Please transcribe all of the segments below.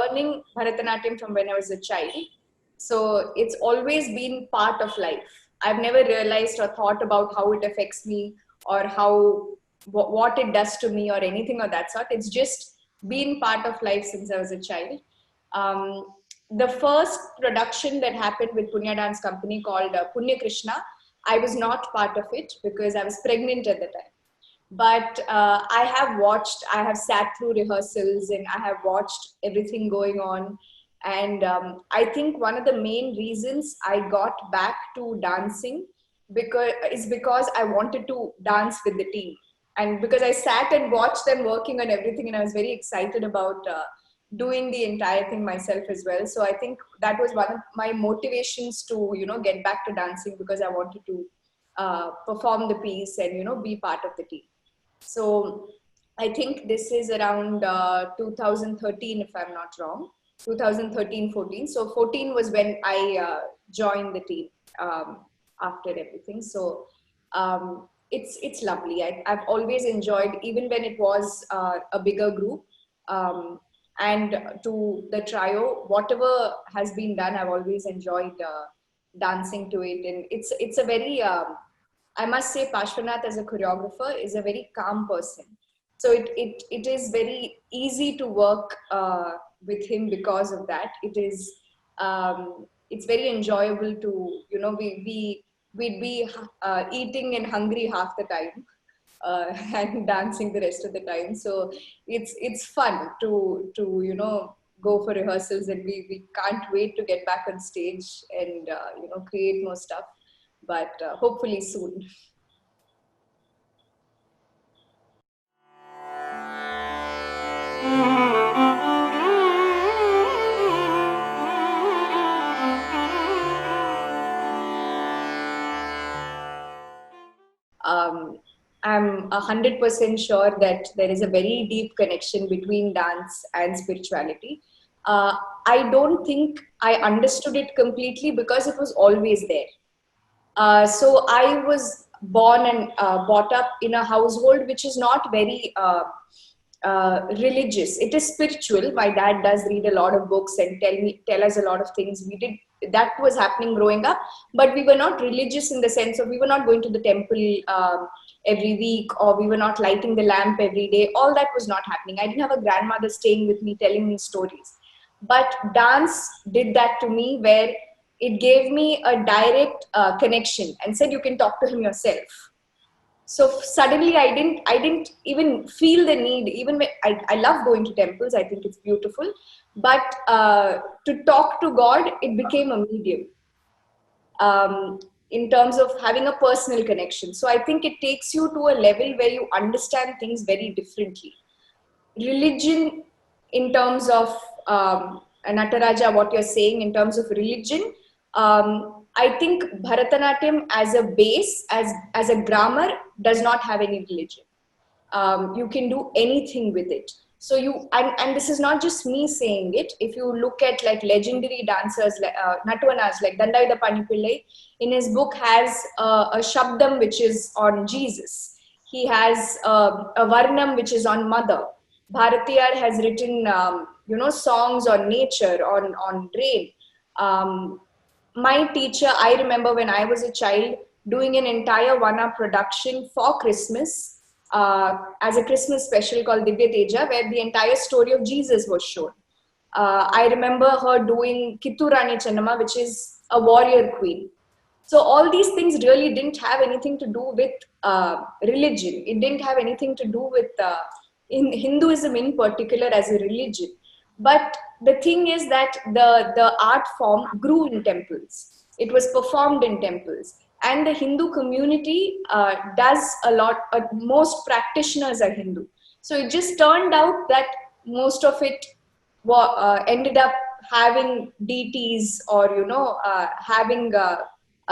learning Bharatanatyam from when I was a child. So it's always been part of life. I've never realized or thought about how it affects me or what it does to me or anything of that sort. It's just been part of life since I was a child. Um, the first production that happened with Punya Dance Company called Punya Krishna, I was not part of it because I was pregnant at the time. But I have sat through rehearsals and I have watched everything going on. And I think one of the main reasons I got back to dancing because I wanted to dance with the team. And because I sat and watched them working on everything, and I was very excited about doing the entire thing myself as well. So I think that was one of my motivations to, get back to dancing, because I wanted to perform the piece and, be part of the team. So I think this is around 2013, if I'm not wrong, 2013, 14. So 14 was when I joined the team after everything. So it's lovely. I've always enjoyed, even when it was a bigger group. And to the trio, whatever has been done, I've always enjoyed dancing to it. And it's a very, I must say, Pashwanath as a choreographer is a very calm person. So it is very easy to work with him because of that. It's very enjoyable to, we'd be eating and hungry half the time. And dancing the rest of the time. So it's fun to go for rehearsals, and we can't wait to get back on stage and create more stuff. But hopefully soon. I'm 100% sure that there is a very deep connection between dance and spirituality. Uh, I don't think I understood it completely because it was always there. So I was born and brought up in a household which is not very religious. It is spiritual. My dad does read a lot of books and tell us a lot of things. We did that was happening growing up, but we were not religious in the sense of we were not going to the temple every week, or we were not lighting the lamp every day. All that was not happening. I didn't have a grandmother staying with me telling me stories, but dance did that to me, where it gave me a direct connection and said you can talk to him yourself. So suddenly I didn't even feel the need. Even when I love going to temples, I think it's beautiful, but to talk to God, it became a medium, in terms of having a personal connection. So I think it takes you to a level where you understand things very differently. Religion, in terms of Nataraja, what you're saying in terms of religion, I think Bharatanatyam as a base, as a grammar, does not have any religion. You can do anything with it. So and this is not just me saying it. If you look at like legendary dancers, like Nattuvanas, like Dandavida Panipillai, in his book has a Shabdam which is on Jesus. He has a Varnam which is on Mother. Bharatiyar has written, songs on nature, on rain. My teacher, I remember when I was a child, doing an entire one-hour production for Christmas, as a Christmas special called Divya Teja, where the entire story of Jesus was shown. I remember her doing Kittur Rani Chennamma, which is a warrior queen. So all these things really didn't have anything to do with religion. It didn't have anything to do with in Hinduism in particular as a religion. But the thing is that the art form grew in temples. It was performed in temples. And the Hindu community does a lot, most practitioners are Hindu. So it just turned out that most of it ended up having deities, or, having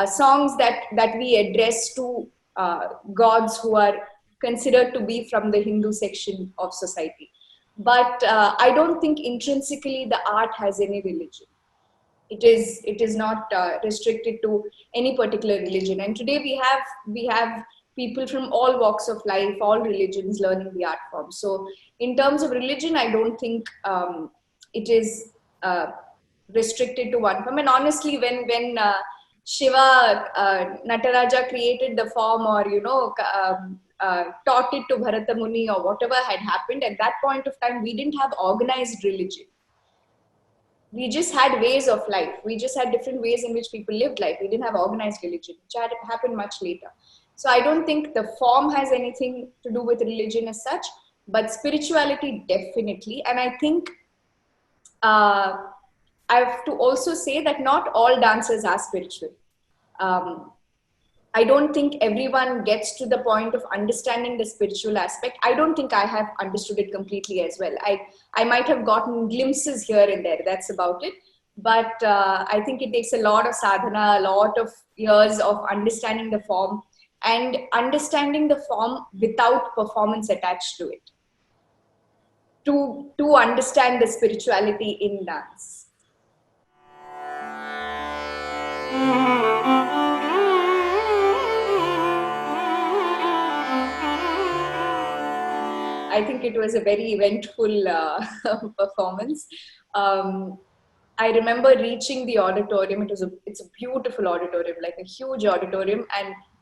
songs that we address to gods who are considered to be from the Hindu section of society. But I don't think intrinsically the art has any religion. It is not restricted to any particular religion. And today we have people from all walks of life, all religions learning the art form. So in terms of religion, I don't think it is restricted to one form. And honestly, when Shiva Nataraja created the form, or taught it to Bharata Muni, or whatever had happened at that point of time, we didn't have organized religion. We just had ways of life. We just had different ways in which people lived life. We didn't have organized religion, which had happened much later. So I don't think the form has anything to do with religion as such, but spirituality definitely. And I think uh, I have to also say that not all dancers are spiritual. Um, I don't think everyone gets to the point of understanding the spiritual aspect. I don't think I have understood it completely as well. I might have gotten glimpses here and there. That's about it. But I think it takes a lot of sadhana, a lot of years of understanding the form, and understanding the form without performance attached to it, to understand the spirituality in dance. I think it was a very eventful performance. Um, I remember reaching the auditorium. It's a beautiful auditorium, like a huge auditorium,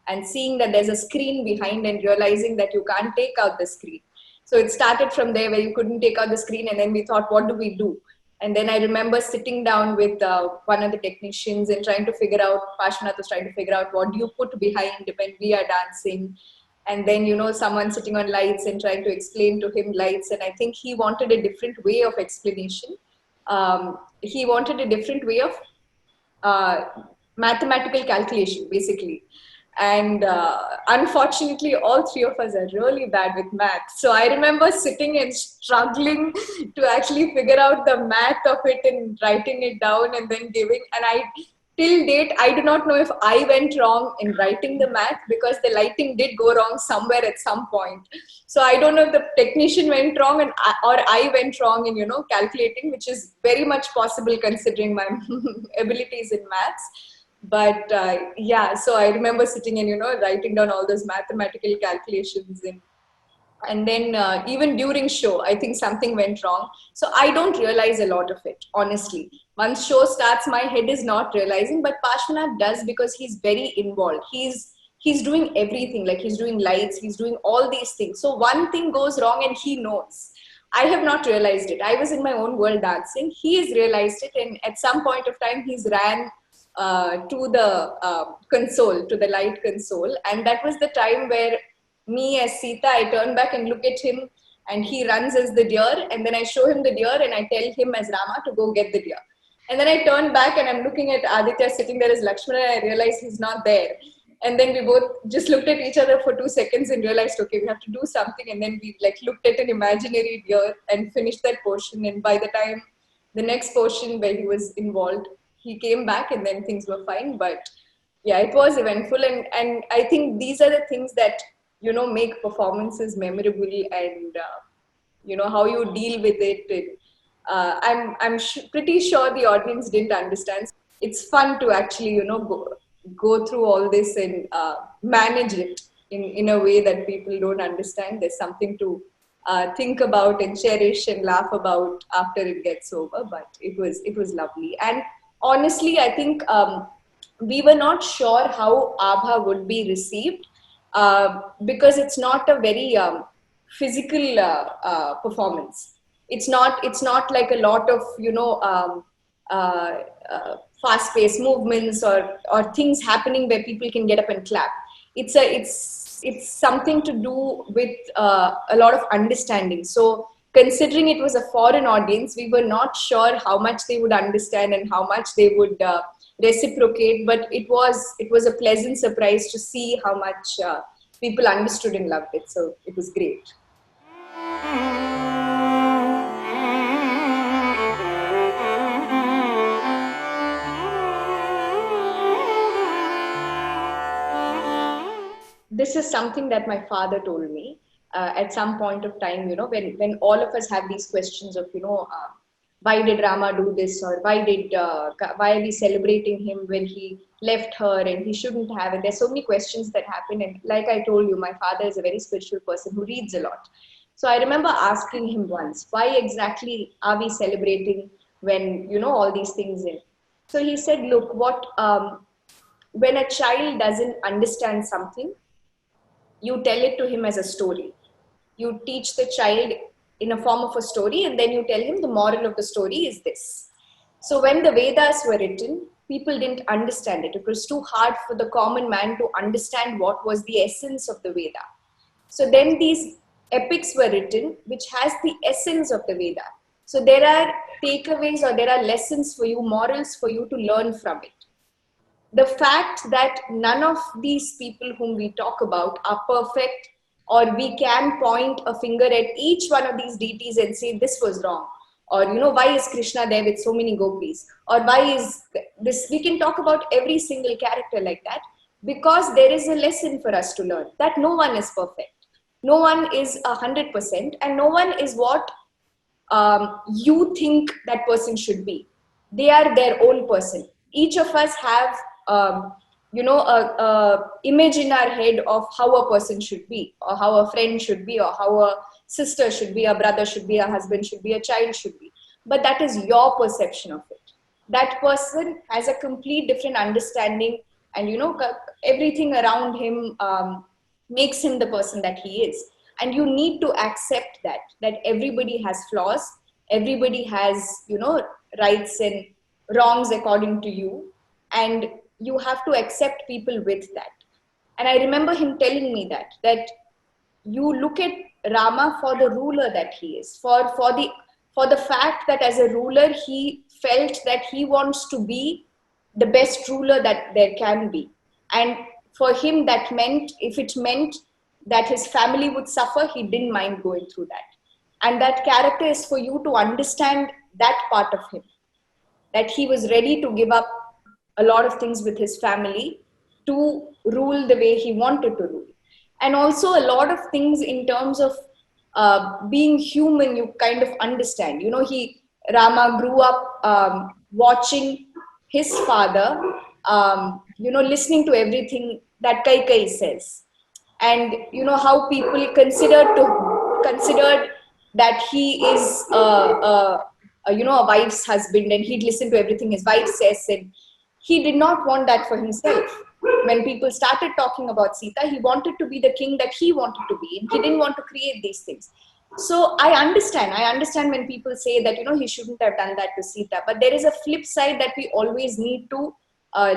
and seeing that there's a screen behind, and realizing that you can't take out the screen. So it started from there, where you couldn't take out the screen, and then we thought, what do we do? And then I remember sitting down with one of the technicians and trying to figure out, Pashwanath was trying to figure out, what do you put behind when we are dancing? And then, someone sitting on lights and trying to explain to him lights. And I think he wanted a different way of explanation. He wanted a different way of uh, mathematical calculation, basically. And unfortunately, all three of us are really bad with math. So I remember sitting and struggling to actually figure out the math of it and writing it down and then giving. And till date, I do not know if I went wrong in writing the math, because the lighting did go wrong somewhere at some point. So I don't know if the technician went wrong or I went wrong in, calculating, which is very much possible considering my abilities in maths. But yeah, so I remember sitting and, writing down all those mathematical calculations, and then even during show, I think something went wrong. So I don't realize a lot of it, honestly. Once show starts, my head is not realizing, but Pashwanath does, because he's very involved. He's doing everything, like he's doing lights, he's doing all these things. So one thing goes wrong and he knows. I have not realized it. I was in my own world dancing. He has realized it, and at some point of time, he's ran to the console, to the light console, and that was the time where me as Sita, I turn back and look at him, and he runs as the deer, and then I show him the deer and I tell him as Rama to go get the deer. And then I turn back and I'm looking at Aditya sitting there as Lakshmana, and I realize he's not there. And then we both just looked at each other for 2 seconds and realized, okay, we have to do something. And then we looked at an imaginary deer and finished that portion. And by the time the next portion where he was involved, he came back and then things were fine. But yeah, it was eventful. And I think these are the things that, make performances memorable, and, how you deal with it. And, I'm pretty sure the audience didn't understand. It's fun to actually, go through all this and manage it in a way that people don't understand. There's something to think about and cherish and laugh about after it gets over. But it was lovely. And honestly, I think we were not sure how Abha would be received, because it's not a very physical performance. It's not like a lot of uh, fast-paced movements or things happening where people can get up and clap. It's something to do with a lot of understanding. So considering it was a foreign audience, we were not sure how much they would understand and how much they would reciprocate. But it was a pleasant surprise to see how much people understood and loved it. So it was great. This is something that my father told me at some point of time, when all of us have these questions of, why did Rama do this, or why are we celebrating him when he left her and he shouldn't have? And there's so many questions that happen. And like I told you, my father is a very spiritual person who reads a lot. So I remember asking him once, why exactly are we celebrating when, all these things in? So he said, look, when a child doesn't understand something, you tell it to him as a story. You teach the child in a form of a story, and then you tell him the moral of the story is this. So when the Vedas were written, people didn't understand it. It was too hard for the common man to understand what was the essence of the Veda. So then these epics were written, which has the essence of the Veda. So there are takeaways or there are lessons for you, morals for you to learn from it. The fact that none of these people whom we talk about are perfect, or we can point a finger at each one of these deities and say this was wrong, or why is Krishna there with so many gopis, or why is this, we can talk about every single character like that, because there is a lesson for us to learn that no one is perfect, no one is 100%, and no one is what you think that person should be. They are their own person. Each of us have, a image in our head of how a person should be, or how a friend should be, or how a sister should be, a brother should be, a husband should be, a child should be. But that is your perception of it. That person has a complete different understanding, and everything around him makes him the person that he is. And you need to accept that everybody has flaws, everybody has rights and wrongs according to you, and you have to accept people with that. And I remember him telling me that you look at Rama for the ruler that he is, for the fact that as a ruler he felt that he wants to be the best ruler that there can be. And for him, that meant, if it meant that his family would suffer, he didn't mind going through that. And that character is for you to understand that part of him, that he was ready to give up a lot of things with his family to rule the way he wanted to rule. And also a lot of things in terms of being human, you kind of understand. Rama grew up watching his father, listening to everything that Kaikai says. And how people considered that he is a wife's husband, and he'd listen to everything his wife says, and he did not want that for himself. When people started talking about Sita, he wanted to be the king that he wanted to be, and he didn't want to create these things. So I understand when people say that he shouldn't have done that to Sita, but there is a flip side that we always need to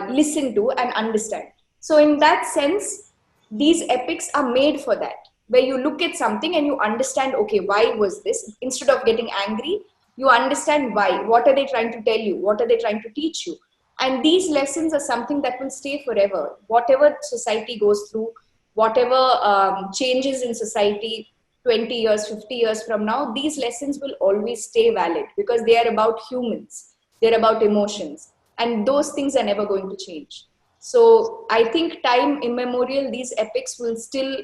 listen to and understand. So in that sense, these epics are made for that, where you look at something and you understand, okay, why was this? Instead of getting angry, you understand why. What are they trying to tell you? What are they trying to teach you? And these lessons are something that will stay forever. Whatever society goes through, whatever changes in society 20 years, 50 years from now, these lessons will always stay valid, because they are about humans, they're about emotions, and those things are never going to change. So I think time immemorial, these epics will still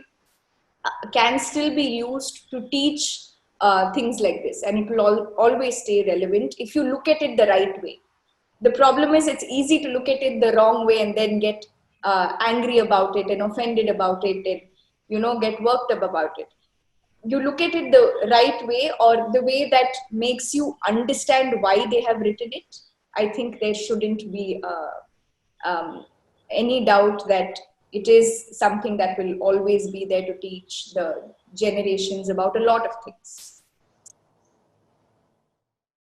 can still be used to teach things like this, and it will always stay relevant if you look at it the right way. The problem is it's easy to look at it the wrong way and then get angry about it and offended about it, and get worked up about it. You look at it the right way, or the way that makes you understand why they have written it. I think there shouldn't be um, any doubt that it is something that will always be there to teach the generations about a lot of things.